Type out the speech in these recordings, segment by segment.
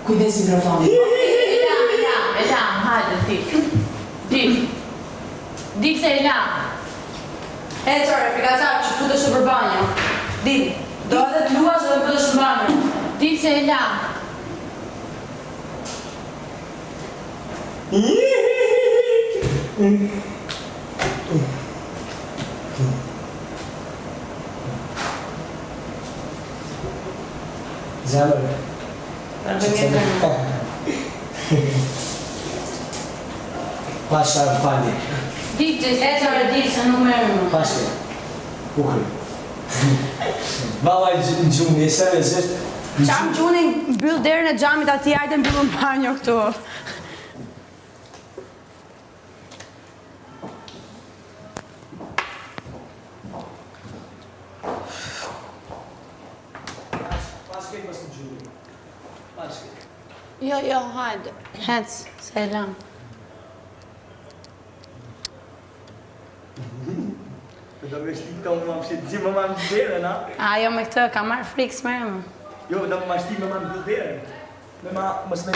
Kujdes mikrofonin. Elam, hajde, dik. Dik se Elam. Ecore, frikacak që futesh në banjo. Dik, do edhe të luash dhe futesh në banjo. Dik se Elam. Zemër. Pasha fali. Dik që ecore, dik se nuk merë më. Pasha. Ukri. Baba në gjumë, e se me zërë. Qam gjunin mbyll derën e xhamit aty ajde mbyllën banjo këtu. Pashke mos në gjumë. Pashke. Jo, hajde. Hec, se Elam. Do me shtim ka më më shtim më në derën, a? Jo me këtë, ka marrë frikë s'merë më. Jo, do më shtim më në derën. Me ma më sme...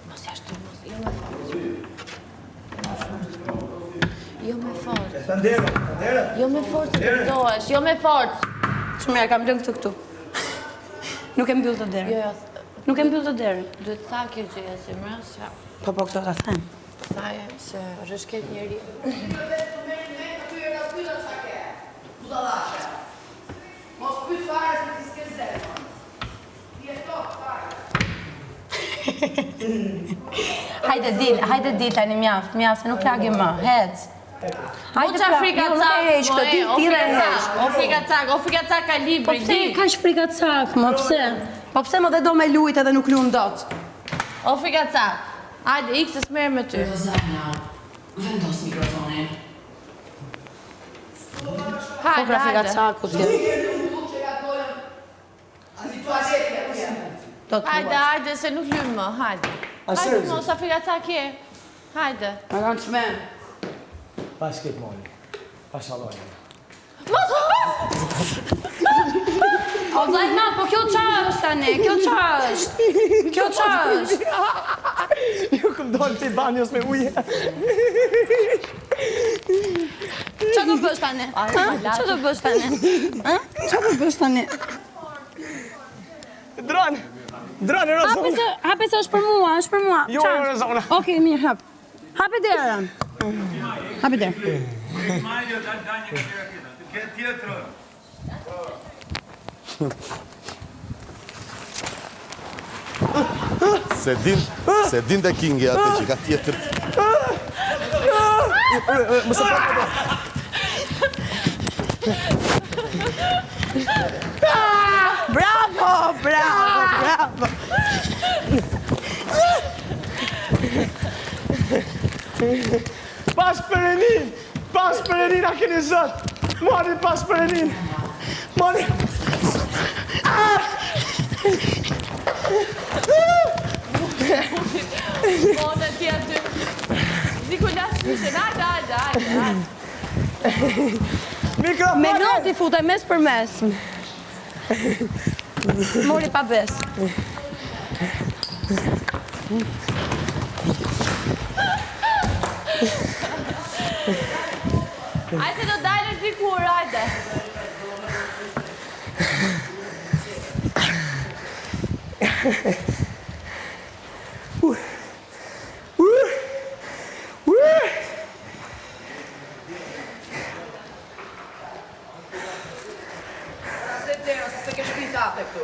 Mos jashtu, jo me fort. Jo me fort. E të derën. Jo me fort të përdohesh, jo me fort. Shumë mirë, kam lënë këtë këtu. Nuk e mbyll të derën. Jo, Nuk e mbyll të derën. duhet ta kjo gjëja si mërës, ja. Po këto ta them. Thaje se rëshket njeri. Hajde dil tani mjaft, se nuk lagi më, hec. Muqa frika cak, o frika cak ka libri, Po pse ka frika cak, më pse? Po pse më dhe do me lujt edhe nuk luam dot? O frika cak, hajde, ikë se s'merë me ty. Rozana, vendos mikrofonin. Hajde, Frika hajde. cak, ku t'je? Hajde, se nuk lymë më, hajde. Hajde mos, a frika cak je. Hajde. Ma kanë çmen. Pashke moni. Pasha lojnë. O vllajna, po kjo qa është tani? Kjo qa është? Jo këm dojnë të i banjos me uje. Qa do bësh tani? Qa do bësh tani? Dronë, Rozona. Hape se është për mua, Jo, Rozona. Okej, mirë, hap. Hape derën. Hape derën. Mario, daj një këtira tjetër. Se din dhe kingi atë që ka tjetër. Bravo. Pas për enin, a keni zët. Moni pas për enin. Moni. Mone ti aty. Nikolas Mishen, hajde. Mikrofone. Me noti futaj mes për mes. Mori pa bes. Hajde do dalë dikur, hajde. Se ke shpitate këtu.